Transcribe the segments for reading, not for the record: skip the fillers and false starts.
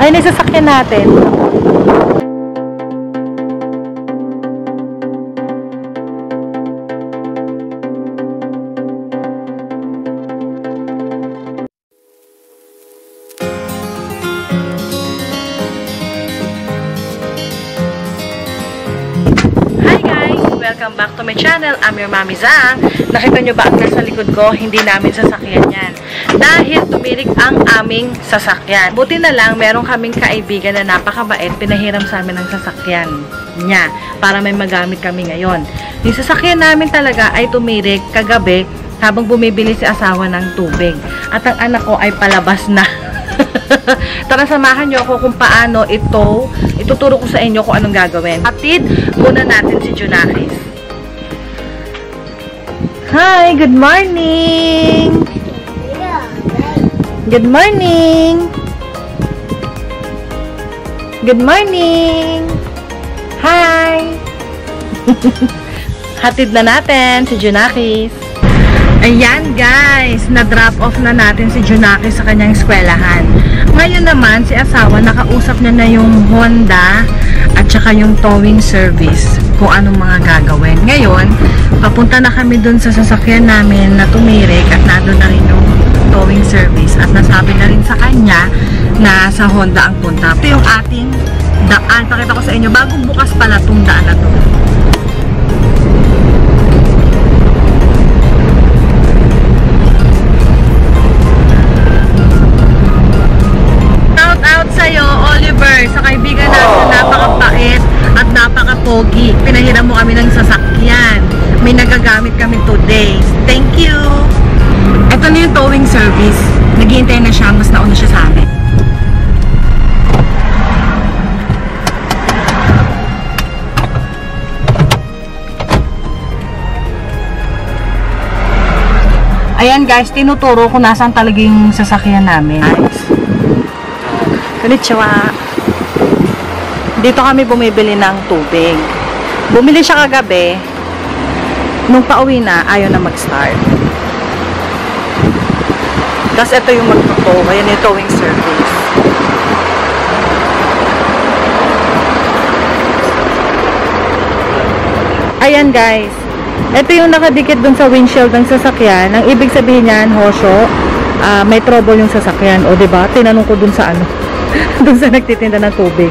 Ayun yung sasakyan natin. Welcome back to my channel. I'm your Mami Zang. Nakita nyo ba ang nasa likod ko? Hindi namin sasakyan yan. Dahil tumirik ang aming sasakyan. Buti na lang, meron kaming kaibigan na napakabait. Pinahiram sa amin ang sasakyan niya para may magamit kami ngayon. Yung sasakyan namin talaga ay tumirik kagabi habang bumibili si asawa ng tubig. At ang anak ko ay palabas na. Tara, samahan nyo ako kung paano ito. Ituturo ko sa inyo kung anong gagawin. Atid muna natin si Junakis. Hi! Good morning! Good morning! Good morning! Hi! Hatid na natin si Junakis. Ayan guys, na-drop off na natin si Junakis sa kanyang eskwelahan. Ngayon naman, si asawa, nakausap niya na yung Honda at saka yung towing service kung anong mga gagawin. Ngayon, papunta na kami dun sa sasakyan namin na tumirik at nandun na rin yung towing service at nasabi na rin sa kanya na sa Honda ang punta. Ito yung ating daan. Pakita ko sa inyo, bagong bukas pala itong daan na to. Sa kaibigan natin, napakabait at napakapogi. Pinahiram mo kami ng sasakyan. May nagagamit kami 2 days. Thank you! Ito na yung towing service. Naghihintay na siya, mas nauna siya sa amin. Ayan guys, tinuturo ko nasaan talaga yung sasakyan namin. Konnichiwa. Dito kami bumibili ng tubig. Bumili siya kagabi. Nung pauwi na, ayaw na mag-start. Tapos ito yung magtotow. Ayan yung towing service. Ayan guys. Ito yung nakadikit dun sa windshield ng sasakyan. Ang ibig sabihin niyan, Hosho, may trouble yung sasakyan. O diba? Tinanong ko dun sa ano. Dun sa nagtitinda ng tubig.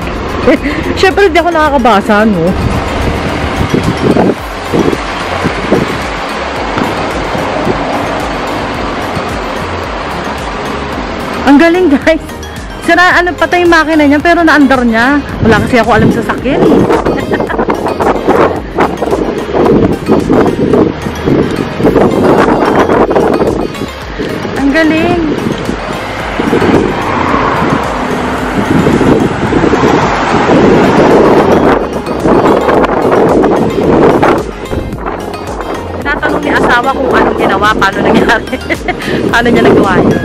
Siyempre, hindi ako nakakabasa, no? Ang galing, guys. Sira, ano, patay yung makina niya, pero naandar niya. Wala kasi ako alam sa sakyan, eh. Ang galing. Kung anong ginawa, paano nangyari. Paano niya nagawa yun.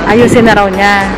Ayusin na raw niya.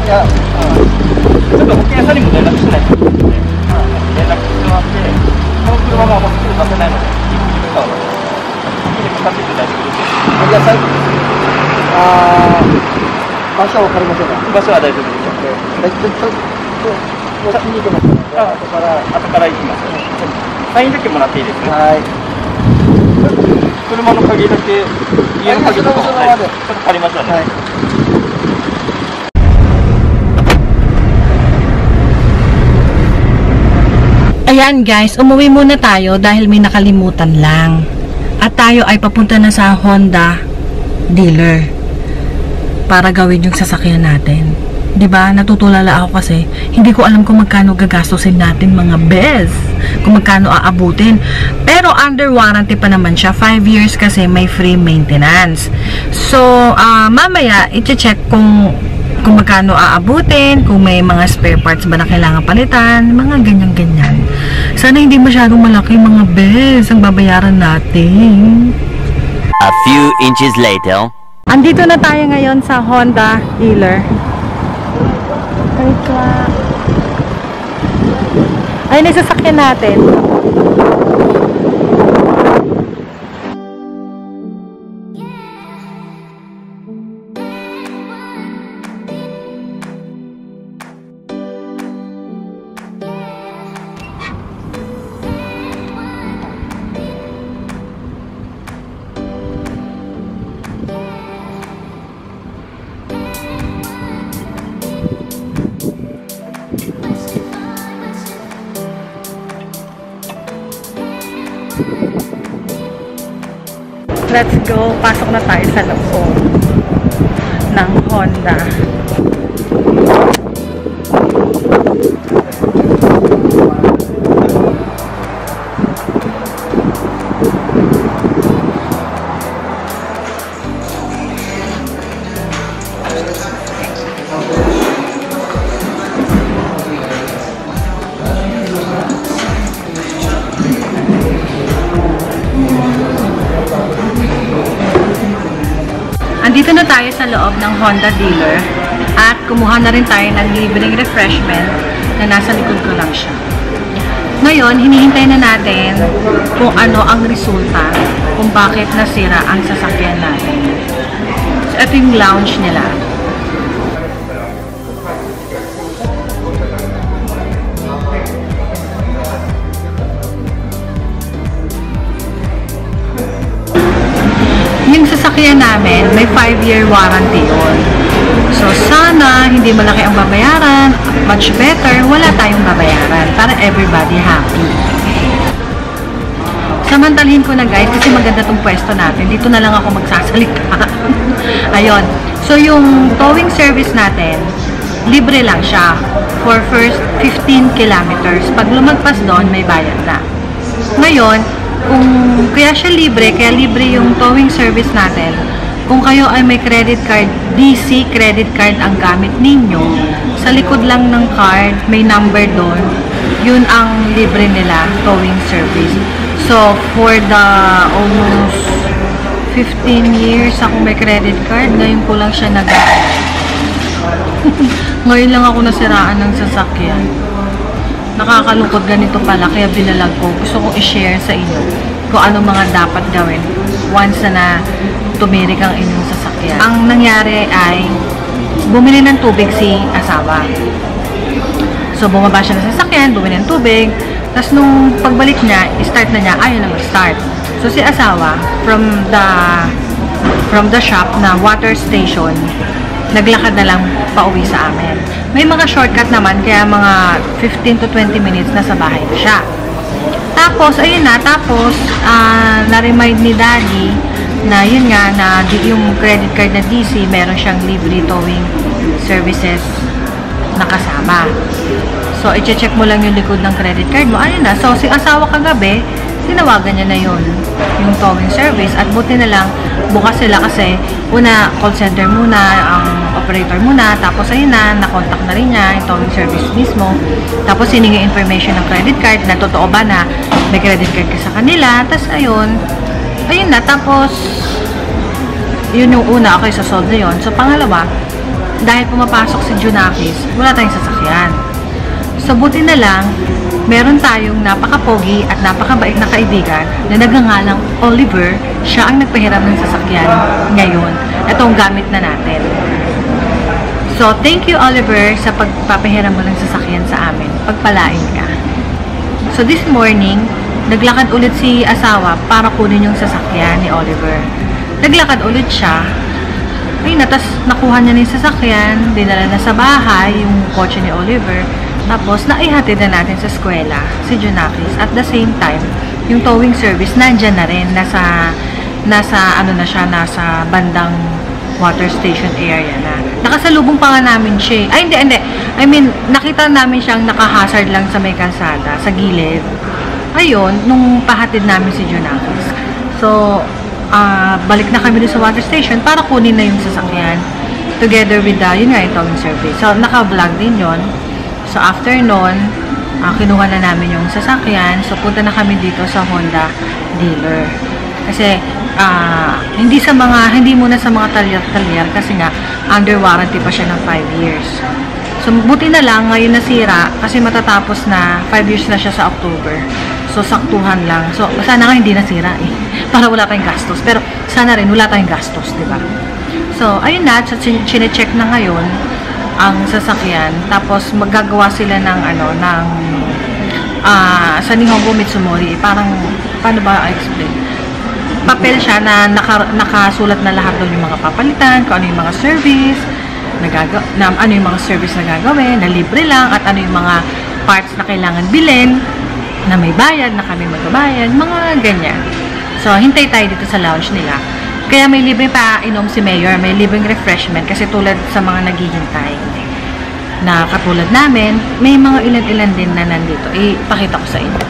や、ちょっと保険屋さんにも連絡しないと。連絡してもらって、この車がもうすぐ出せないので、リクルーターをかかっていただいてくるんで。いや、最後場所は分かりませんが。場所は大丈夫ですよ。先に行けますので、後から行きます。サインだけもらっていいですか？はい。車の鍵だけ、家の鍵とかも、ちょっと借りましたね。はい。Ayan guys, umuwi muna tayo dahil may nakalimutan lang. At tayo ay papunta na sa Honda dealer para gawin yung sasakyan natin. 'Di ba? Natutulala ako kasi hindi ko alam kung magkano gagastusin natin mga bes. Kung magkano aabutin. Pero under warranty pa naman siya. 5 years kasi may free maintenance. So, mamaya i-check kung magkano aabutin, kung may mga spare parts ba na kailangan palitan, mga ganyan-ganyan. Sana hindi masyadong malaki mga bes ang babayaran natin. A few inches later. Andito na tayo ngayon sa Honda dealer. Ay, nagsasakyan natin. Let's go. Pasok na tayo sa loob ng Honda. Andito na tayo sa loob ng Honda dealer at kumuha na rin tayo ng libreng refreshment na nasa likod ko lang siya. Ngayon, hinihintay na natin kung ano ang resulta kung bakit nasira ang sasakyan natin. So, ito yung lounge nila. Yung sasakyan namin, may 5-year warranty yun. So, sana hindi malaki ang babayaran, much better, wala tayong babayaran para everybody happy. Samantalhin ko na guys, kasi maganda tong pwesto natin. Dito na lang ako magsasalita. Ayun. So, yung towing service natin, libre lang siya for first 15 kilometers. Pag lumagpas doon, may bayad na. Ngayon, kaya siya libre, kaya libre yung towing service natin. Kung kayo ay may credit card, DC credit card ang gamit ninyo, sa likod lang ng card, may number doon, yun ang libre nila, towing service. So, for the almost 15 years ako may credit card, ngayon ko lang siya nag-aayos. Ngayon lang ako nasiraan ng sasakyan. Nakakalungkot ganito pala, kaya binalag ko. Gusto kong i-share sa inyo kung ano mga dapat gawin once na tumirik ang inyong sasakyan. Ang nangyari ay bumili ng tubig si asawa. So, bumaba siya ng sasakyan, bumili ng tubig. Tapos, nung pagbalik niya, start na niya, ayaw na mag-start. So, si asawa, from the shop na water station, naglakad na lang pauwi sa amin. May mga shortcut naman, kaya mga 15 to 20 minutes na sa bahay na siya. Tapos, ayun na, na-remind ni Daddy na yun nga, na yung credit card na DC, meron siyang libre towing services na kasama. So, i-check mo lang yung likod ng credit card mo. Ayun na. So, si asawa kagabi, tinawagan niya na yun, yung towing service. At buti na lang, bukas sila kasi, una, call center muna, ang operator muna. Tapos, ayun na, nakontak na rin niya yung towing service mismo. Tapos, hiningi information ng credit card na totoo ba na may credit card ka sa kanila. Tapos, ayun na. Tapos, yun yung una, okay, sa solve na yun. So, pangalawa, dahil pumapasok si Junakis, wala tayong sasakyan. So, buti na lang, meron tayong napaka-pogi at napakabait na kaibigan na nagngangalang Oliver. Siya ang nagpahiram ng sasakyan ngayon. Ito ang gamit na natin. So, thank you, Oliver, sa pagpapahiram mo ng sasakyan sa amin. Pagpalain ka. So, this morning, naglakad ulit si asawa para kunin yung sasakyan ni Oliver. Naglakad ulit siya. Ayun na, tas nakuha niya na yung sasakyan, dinala na sa bahay yung kotse ni Oliver. Tapos, naihatid na natin sa eskwela si Junakis. At the same time, yung towing service, nandyan na rin. Nasa bandang water station area na. Nakasalubong pa nga namin siya. Ay, hindi. I mean, nakita namin siyang nakahazard lang sa may kalsada, sa gilid. Ayun, nung pahatid namin si Junakis. So, balik na kami doon sa water station para kunin na yung sasakyan. Together with yun nga, yung towing service. So, naka-vlog din yun. So, after nun, kinuha na namin yung sasakyan. So, punta na kami dito sa Honda dealer. Kasi, hindi muna sa mga talyar kasi nga, under warranty pa siya ng 5 years. So, buti na lang, ngayon nasira, kasi matatapos na, 5 years na siya sa October. So, saktuhan lang. So, sana nga hindi nasira eh. Para wala tayong gastos. Pero, sana rin, wala tayong gastos, diba? So, ayun na, so, chinecheck na ngayon ang sasakyan. Tapos, maggagawa sila ng, sa Nihongo Mitsumori, parang, paano ba i-explain? Papel siya na nakasulat na lahat doon yung mga papalitan, kung ano yung mga service, ano yung mga service na gagawin, na libre lang, at ano yung mga parts na kailangan bilhin, na may bayad, na kami magbabayad, mga ganyan. So, hintay tayo dito sa lounge nila. Kaya may libre pa inom si Mayor, may libreng refreshment, kasi tulad sa mga naghihintay na katulad namin, may mga ilan-ilan din na nandito. Ipakita ko sa inyo.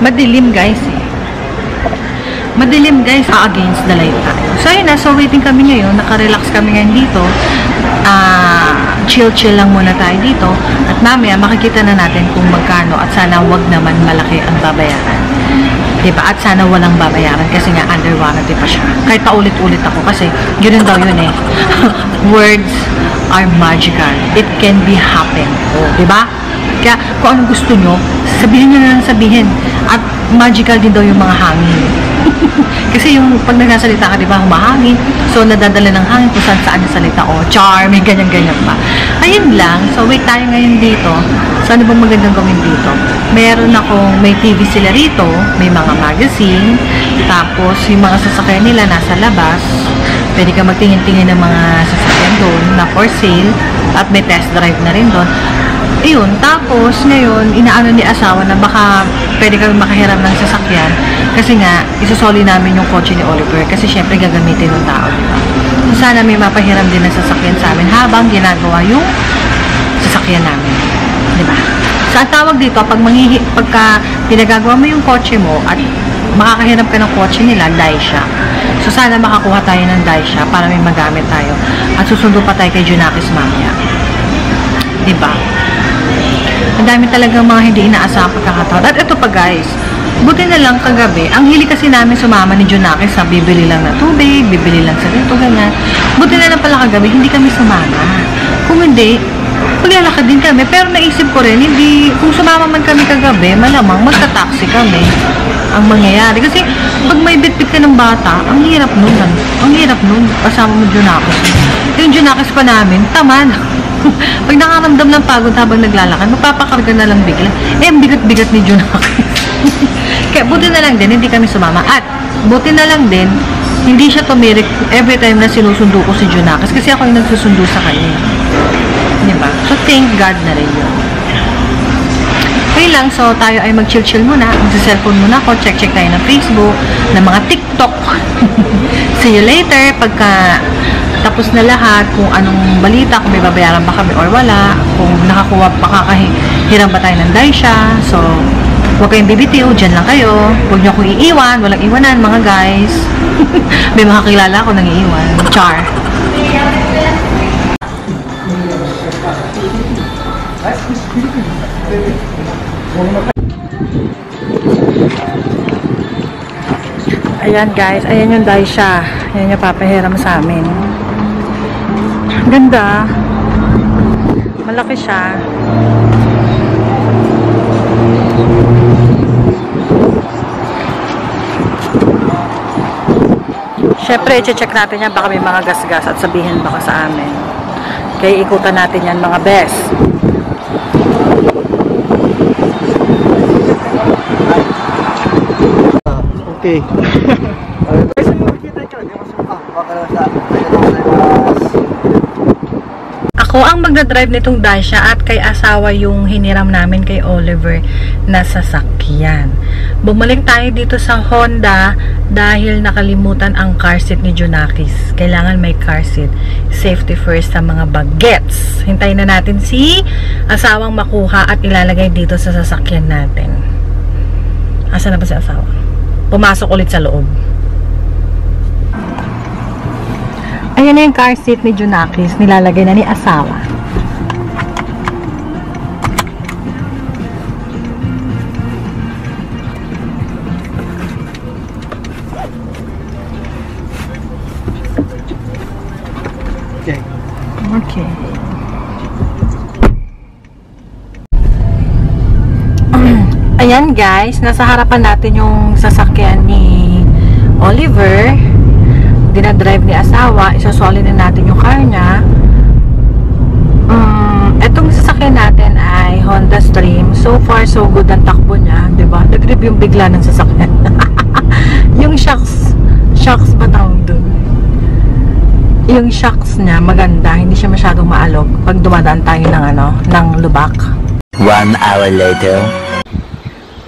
Madilim guys eh. Madilim guys, against the light tayo. So yun na, so waiting kami ngayon, naka-relax kami ngayon dito. Chill-chill lang muna tayo dito. At mamaya makikita na natin kung magkano at sana wag naman malaki ang babayaran. Diba? At sana walang babayaran kasi nga under warranty pa siya. Kahit paulit-ulit ako kasi yun daw yun eh. Words are magical. It can be happen. Diba? Kaya kung anong gusto nyo, sabihin nyo na lang sabihin. At magical din daw yung mga hangin. Kasi yung pag nagsasalita ka, diba, humahangin. So, nadadala ng hangin kung saan yung salita. O, charm, may ganyan-ganyan pa. Ayun lang. So, wait tayo ngayon dito. So, ano bang magandang gawin dito? Meron may TV sila rito. May mga magazine. Tapos, yung mga sasakyan nila nasa labas. Pwede ka magtingin-tingin ng mga sasakyan doon na for sale. At may test drive na rin doon. Ayun, tapos ngayon, inaano ni asawa na baka pwede kami makahiram ng sasakyan kasi nga, isusoli namin yung kotse ni Oliver kasi syempre gagamitin ng tao, diba? So, sana may mapahiram din ng sasakyan sa amin habang ginagawa yung sasakyan namin, diba? So, ang tawag dito, pagka pinagagawa mo yung kotse mo at makakahiram ka ng kotse nila, daisha. So, sana makakuha tayo ng daisha para may magamit tayo at susundo pa tayo kay Junakis mamaya. Diba? Ang dami talagang mga hindi inaasahang pagkakataon. At ito pa guys, buti na lang kagabi, ang hili kasi namin sumama ni Junakis sa bibili lang na tubig, bibili lang sa ganito, ganyan. Buti na lang pala kagabi, hindi kami sumama. Kung hindi, maglalakad din kami. Pero naisip ko rin, kung sumama man kami kagabi, malamang magta-taxi kami ang mangyayari. Kasi pag may bitbit ka ng bata, ang hirap nun. Ang hirap nun, kasama mo Junakis. Yung Junakis pa namin, tamad. Pag nakaramdam ng pagod habang naglalakad, magpapakarga na lang bigla. Ang bigat-bigat ni Junakis. Kaya buti na lang din, hindi kami sumama. At buti na lang din, hindi siya tumirik every time na sinusundo ko si Junakis kasi ako yung nagsusundo sa kanya. Diba? So, thank God na rin yun. Okay lang, so tayo ay mag-chill-chill muna. Mag-cellphone muna ako. Check-check tayo ng Facebook, ng mga TikTok. See you later. Pagka tapos na lahat, kung anong balita, kung may babayaran ba kami or wala, kung nakakuha pa hiram ba tayo ng daisha. So, huwag kayong bibitiw, dyan lang kayo. Huwag nyo akong iiwan, walang iwanan mga guys. May mga kilala ako nang iiwan. Char. Ayan guys, ayan yung Daisha. Ayan yung papahiram sa amin. Ganda. Malaki siya. Syempre, i-check natin yan. Baka may mga gas-gas at sabihin baka sa amin. Kaya ikutan natin yan mga best. Okay. Ako ang magdadrive nitong Dacia at kay asawa yung hiniram namin kay Oliver na sasakyan. Bumalik tayo dito sa Honda dahil nakalimutan ang car seat ni Junakis. Kailangan may car seat. Safety first sa mga bagets. Hintayin na natin si asawang makuha at ilalagay dito sa sasakyan natin. Asa na ba si asawa? Pumasok ulit sa loob. Ayan na yung car seat ni Junakis. Nilalagay na ni asawa. Okay. Okay. Ayan guys, nasa harapan natin yung sasakyan ni Oliver. Dinadrive ni asawa. Isosoli na natin yung car niya. Etong sasakyan natin ay Honda Stream. So far, so good ang takbo niya. Diba? Nag-rip yung bigla ng sasakyan. Yung shocks ba tawag dun? Yung shocks niya, maganda. Hindi siya masyadong maalog pag dumadaan tayo ng lubak. 1 hour later.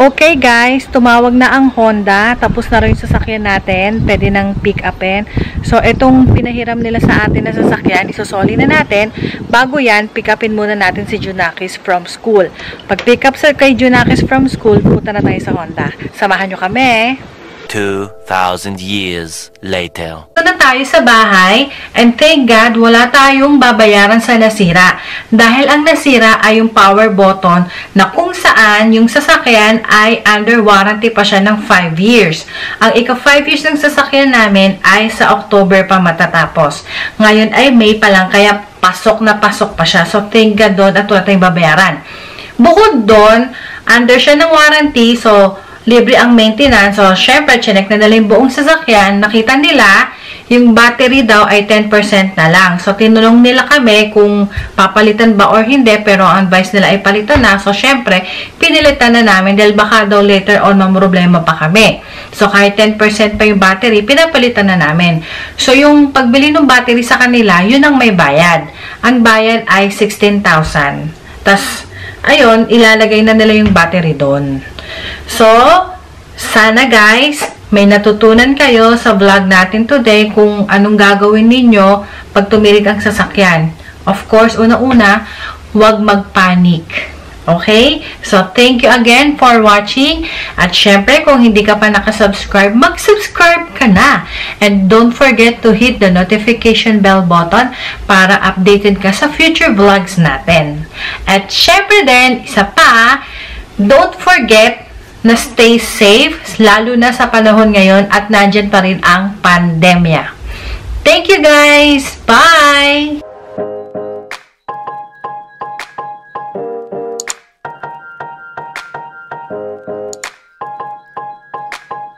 Okay guys, tumawag na ang Honda. Tapos na rin yung sasakyan natin. Pwede nang pick upin. So, itong pinahiram nila sa atin na sasakyan, isosoli na natin. Bago yan, pick upin muna natin si Junakis from school. Pag pick up kay Junakis from school, punta na tayo sa Honda. Samahan nyo kami. 2,000 years later. Ito na tayo sa bahay and thank God wala tayong babayaran sa nasira dahil ang nasira ay yung power button na kung saan yung sasakyan ay under warranty pa siya ng 5 years. Ang ika 5 years ng sasakyan namin ay sa October pa matatapos. Ngayon ay May pa lang kaya pasok na pasok pa siya. So thank God doon at wala tayong babayaran. Bukod doon, under siya ng warranty so libre ang maintenance. So, syempre, chinek na nila yung buong sasakyan. Nakita nila, yung battery daw ay 10% na lang. So, tinulong nila kami kung papalitan ba or hindi. Pero, ang advice nila ay palitan na. So, syempre, pinilitan na namin dahil baka daw later on mamroblema pa kami. So, kahit 10% pa yung battery, pinapalitan na namin. So, yung pagbili ng battery sa kanila, yun ang may bayad. Ang bayad ay 16,000. Tas, ayun, ilalagay na nila yung battery doon. So, sana guys, may natutunan kayo sa vlog natin today kung anong gagawin ninyo pag tumirik ang sasakyan. Of course, una-una, huwag magpanik. Okay? So, thank you again for watching. At syempre, kung hindi ka pa nakasubscribe, mag-subscribe ka na. And don't forget to hit the notification bell button para updated ka sa future vlogs natin. At syempre din, isa pa, don't forget na stay safe, lalo na sa panahon ngayon at nandyan pa rin ang pandemya. Thank you guys! Bye!